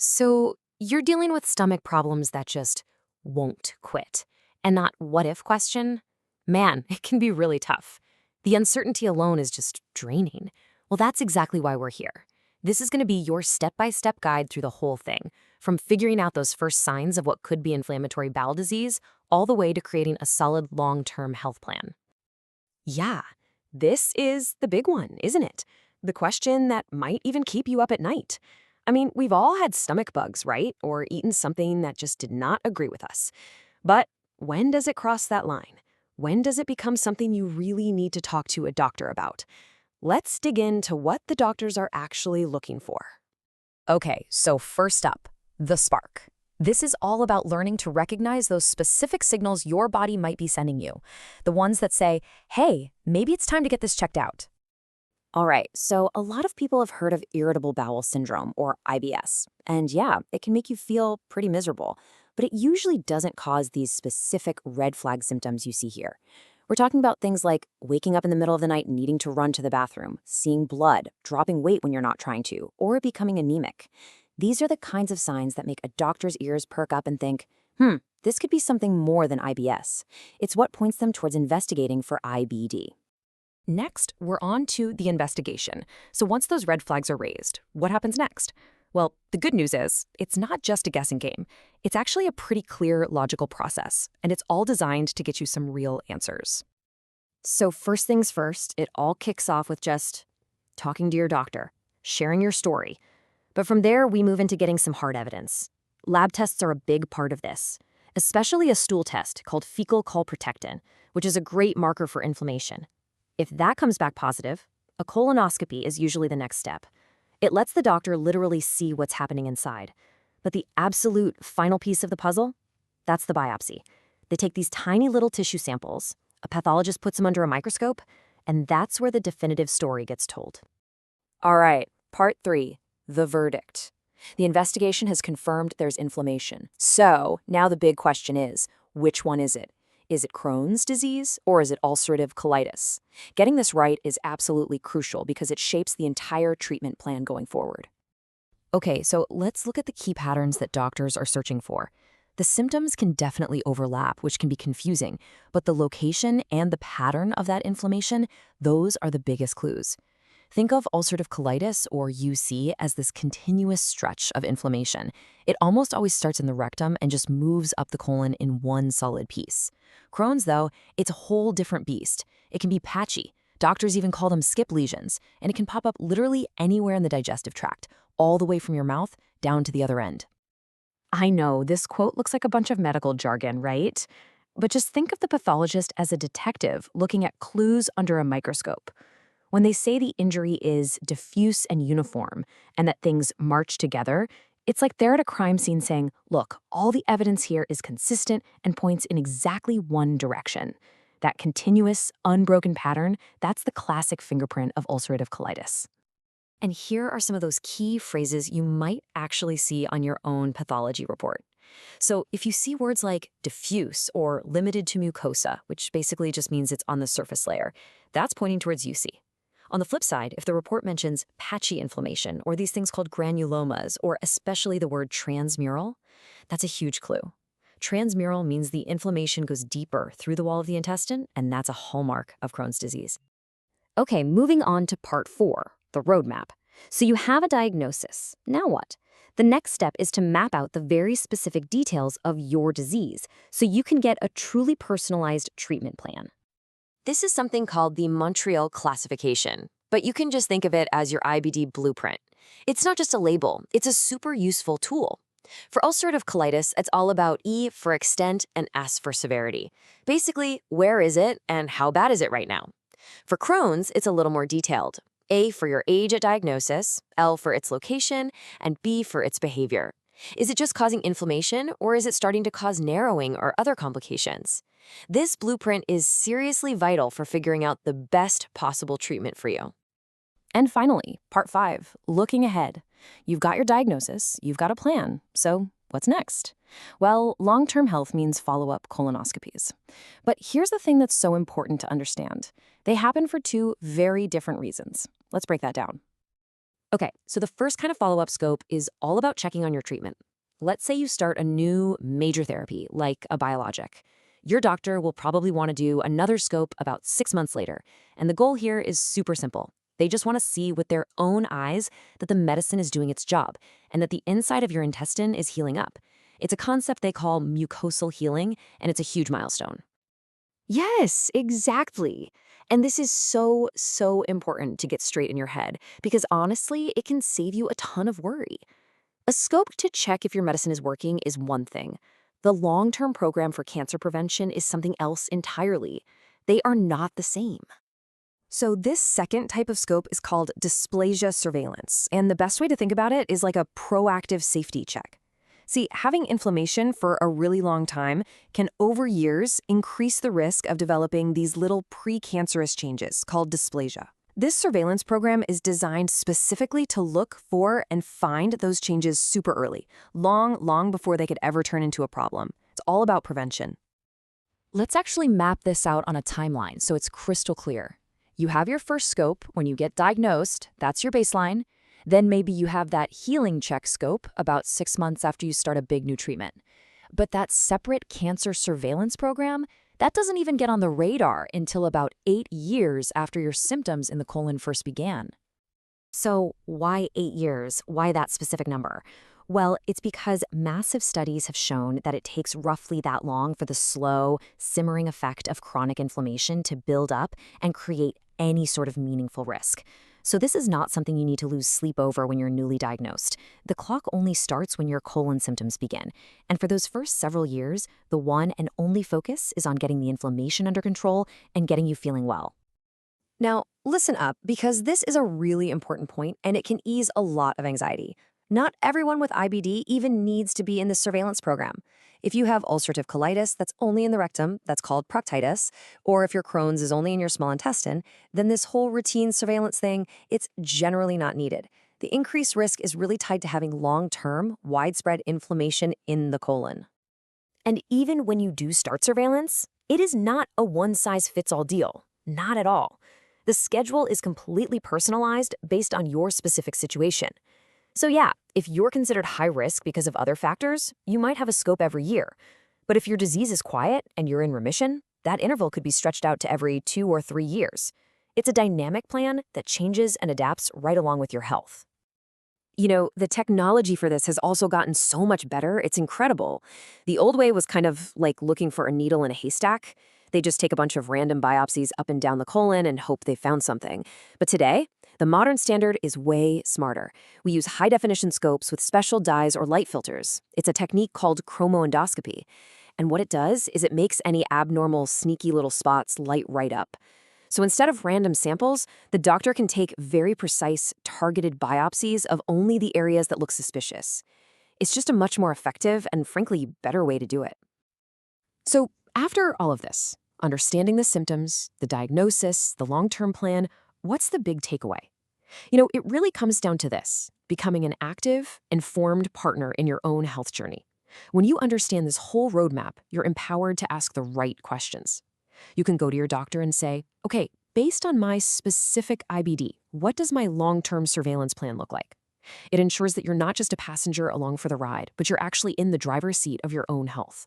So you're dealing with stomach problems that just won't quit. And that what if question? Man, it can be really tough. The uncertainty alone is just draining. Well, that's exactly why we're here. This is going to be your step-by-step guide through the whole thing, from figuring out those first signs of what could be inflammatory bowel disease, all the way to creating a solid long-term health plan. Yeah, this is the big one, isn't it? The question that might even keep you up at night. I mean, we've all had stomach bugs, right? Or eaten something that just did not agree with us. But when does it cross that line? When does it become something you really need to talk to a doctor about? Let's dig into what the doctors are actually looking for. Okay, so first up, the spark. This is all about learning to recognize those specific signals your body might be sending you. The ones that say, hey, maybe it's time to get this checked out. All right, so a lot of people have heard of irritable bowel syndrome, or IBS. And yeah, it can make you feel pretty miserable, but it usually doesn't cause these specific red flag symptoms you see here. We're talking about things like waking up in the middle of the night needing to run to the bathroom, seeing blood, dropping weight when you're not trying to, or becoming anemic. These are the kinds of signs that make a doctor's ears perk up and think, this could be something more than IBS. It's what points them towards investigating for IBD. Next, we're on to the investigation. So once those red flags are raised, what happens next? Well, the good news is, it's not just a guessing game. It's actually a pretty clear, logical process, and it's all designed to get you some real answers. So first things first, it all kicks off with just talking to your doctor, sharing your story. But from there, we move into getting some hard evidence. Lab tests are a big part of this, especially a stool test called fecal calprotectin, which is a great marker for inflammation. If that comes back positive, a colonoscopy is usually the next step. It lets the doctor literally see what's happening inside. But the absolute final piece of the puzzle? That's the biopsy. They take these tiny little tissue samples, a pathologist puts them under a microscope, and that's where the definitive story gets told. All right, part 3, the verdict. The investigation has confirmed there's inflammation. So now the big question is, which one is it? Is it Crohn's disease or is it ulcerative colitis? Getting this right is absolutely crucial because it shapes the entire treatment plan going forward. Okay, so let's look at the key patterns that doctors are searching for. The symptoms can definitely overlap, which can be confusing, but the location and the pattern of that inflammation, those are the biggest clues. Think of ulcerative colitis, or UC, as this continuous stretch of inflammation. It almost always starts in the rectum and just moves up the colon in one solid piece. Crohn's, though, it's a whole different beast. It can be patchy. Doctors even call them skip lesions, and it can pop up literally anywhere in the digestive tract, all the way from your mouth down to the other end. I know, this quote looks like a bunch of medical jargon, right? But just think of the pathologist as a detective looking at clues under a microscope. When they say the injury is diffuse and uniform and that things march together, it's like they're at a crime scene saying, look, all the evidence here is consistent and points in exactly one direction. That continuous, unbroken pattern, that's the classic fingerprint of ulcerative colitis. And here are some of those key phrases you might actually see on your own pathology report. So if you see words like diffuse or limited to mucosa, which basically just means it's on the surface layer, that's pointing towards UC. On the flip side, if the report mentions patchy inflammation or these things called granulomas, or especially the word transmural, that's a huge clue. Transmural means the inflammation goes deeper through the wall of the intestine, and that's a hallmark of Crohn's disease. Okay, moving on to part 4, the roadmap. So you have a diagnosis. Now what? The next step is to map out the very specific details of your disease so you can get a truly personalized treatment plan. This is something called the Montreal classification, but you can just think of it as your IBD blueprint. It's not just a label, it's a super useful tool. For ulcerative colitis, it's all about E for extent and S for severity. Basically, where is it and how bad is it right now? For Crohn's, it's a little more detailed. A for your age at diagnosis, L for its location, and B for its behavior. Is it just causing inflammation, or is it starting to cause narrowing or other complications? This blueprint is seriously vital for figuring out the best possible treatment for you. And finally, part 5, looking ahead. You've got your diagnosis, you've got a plan, so what's next? Well, long-term health means follow-up colonoscopies. But here's the thing that's so important to understand. They happen for 2 very different reasons. Let's break that down. Okay, so the first kind of follow-up scope is all about checking on your treatment. Let's say you start a new major therapy, like a biologic. Your doctor will probably want to do another scope about 6 months later, and the goal here is super simple. They just want to see with their own eyes that the medicine is doing its job and that the inside of your intestine is healing up. It's a concept they call mucosal healing, and it's a huge milestone. Yes, exactly. And this is so important to get straight in your head because honestly, it can save you a ton of worry. A scope to check if your medicine is working is one thing. The long term program for cancer prevention is something else entirely. They are not the same. So, this second type of scope is called dysplasia surveillance. And the best way to think about it is like a proactive safety check. See, having inflammation for a really long time can, over years, increase the risk of developing these little precancerous changes called dysplasia. This surveillance program is designed specifically to look for and find those changes super early, long before they could ever turn into a problem. It's all about prevention. Let's actually map this out on a timeline so it's crystal clear. You have your first scope when you get diagnosed, that's your baseline. Then maybe you have that healing check scope about 6 months after you start a big new treatment. But that separate cancer surveillance program, that doesn't even get on the radar until about 8 years after your symptoms in the colon first began. So, why 8 years? Why that specific number? Well, it's because massive studies have shown that it takes roughly that long for the slow, simmering effect of chronic inflammation to build up and create any sort of meaningful risk. So this is not something you need to lose sleep over when you're newly diagnosed. The clock only starts when your colon symptoms begin. And for those first several years, the one and only focus is on getting the inflammation under control and getting you feeling well. Now, listen up, because this is a really important point and it can ease a lot of anxiety. Not everyone with IBD even needs to be in the surveillance program. If you have ulcerative colitis that's only in the rectum, that's called proctitis, or if your Crohn's is only in your small intestine, then this whole routine surveillance thing, it's generally not needed. The increased risk is really tied to having long-term, widespread inflammation in the colon. And even when you do start surveillance, it is not a one-size-fits-all deal. Not at all. The schedule is completely personalized based on your specific situation. So yeah, if you're considered high risk because of other factors, you might have a scope every year. But if your disease is quiet and you're in remission, that interval could be stretched out to every 2 or 3 years. It's a dynamic plan that changes and adapts right along with your health. You know, the technology for this has also gotten so much better, it's incredible. The old way was kind of like looking for a needle in a haystack. They just take a bunch of random biopsies up and down the colon and hope they found something. But today, the modern standard is way smarter. We use high-definition scopes with special dyes or light filters. It's a technique called chromoendoscopy. And what it does is it makes any abnormal, sneaky little spots light right up. So instead of random samples, the doctor can take very precise, targeted biopsies of only the areas that look suspicious. It's just a much more effective and, frankly, better way to do it. So after all of this, understanding the symptoms, the diagnosis, the long-term plan, what's the big takeaway? You know, it really comes down to this: becoming an active, informed partner in your own health journey. When you understand this whole roadmap, you're empowered to ask the right questions. You can go to your doctor and say, okay, based on my specific IBD, what does my long-term surveillance plan look like? It ensures that you're not just a passenger along for the ride, but you're actually in the driver's seat of your own health.